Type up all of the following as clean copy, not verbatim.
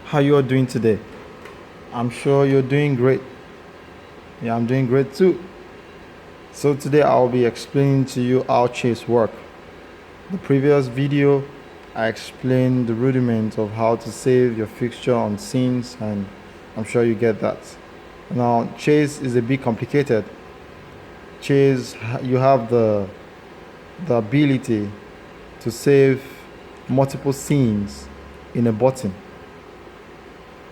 how you are doing today. I'm sure you're doing great. Yeah, I'm doing great too. So today I'll be explaining to you how Chase work. The previous video I explained the rudiments of how to save your fixture on scenes, and I'm sure you get that. Now Chase is a bit complicated. Chase, you have the ability to save multiple scenes in a button.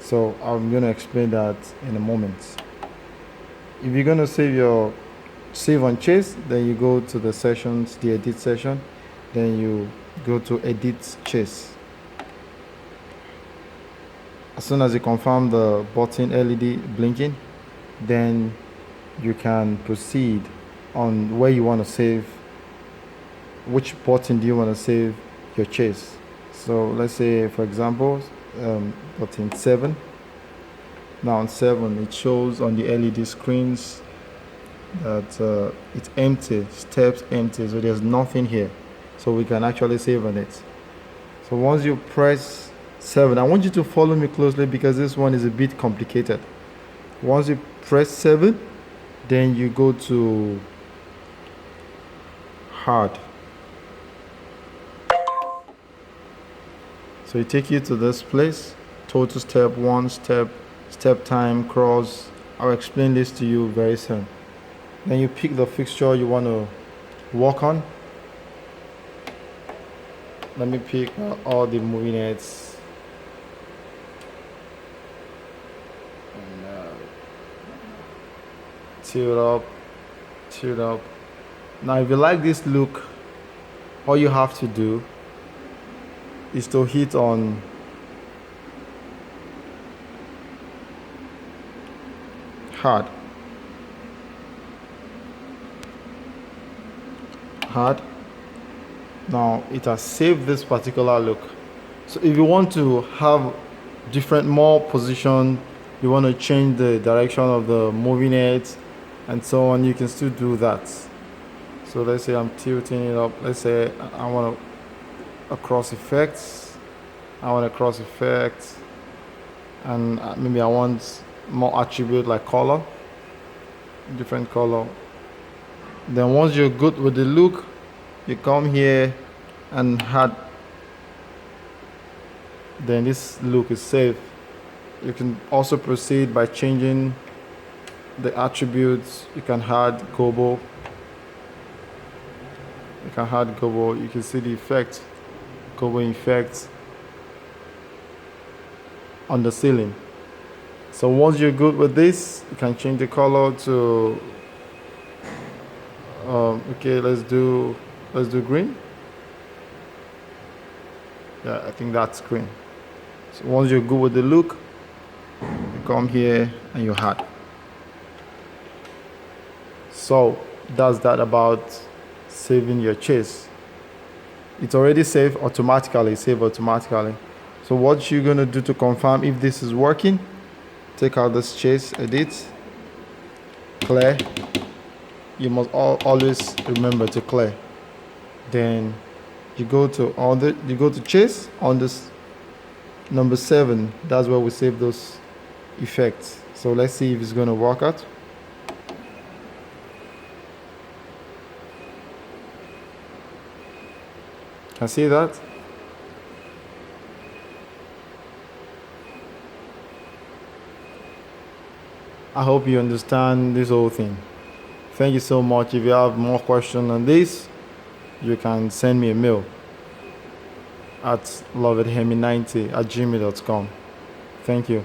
So I'm going to explain that in a moment. If you're going to save on Chase, then you go to the sessions, the edit session, then you go to edit Chase. As soon as you confirm the button LED blinking, then you can proceed on where you want to save, which button do you want to save your Chase. So let's say, for example, button 7. Now on 7, it shows on the LED screens that it's empty, steps empty, so there's nothing here, so we can actually save on it. So once you press 7, I want you to follow me closely because this one is a bit complicated. Once you press 7, then you go to hard. So it takes you to this place, total step 1, step time, cross. I'll explain this to you very soon. Then you pick the fixture you want to work on. Let me pick all the movie nets. And tilt up. Now if you like this look, all you have to do is to hit on hard. Now it has saved this particular look. So if you want to have more position, you want to change the direction of the moving net and so on, you can still do that. So let's say I'm tilting it up. Let's say I want a cross effect. And maybe I want more attribute like color, different color. Then once you're good with the look, you come here and add. Then this look is saved. You can also proceed by changing the attributes. You can add gobo. You can see the effect, gobo effect on the ceiling. So once you're good with this, you can change the color to okay, let's do green. Yeah, I think that's green. So once you're good with the look, you come here and you add. So that's that about saving your Chase. It's already saved automatically. So what you're gonna do to confirm if this is working, take out this Chase, edit, clear. You must always remember to clear. Then you go to Chase on this number 7. That's where we save those effects. So let's see if it's going to work out. Can see that? I hope you understand this whole thing. Thank you so much. If you have more questions on this, you can send me a mail at lovedhemi90@gmail.com. Thank you.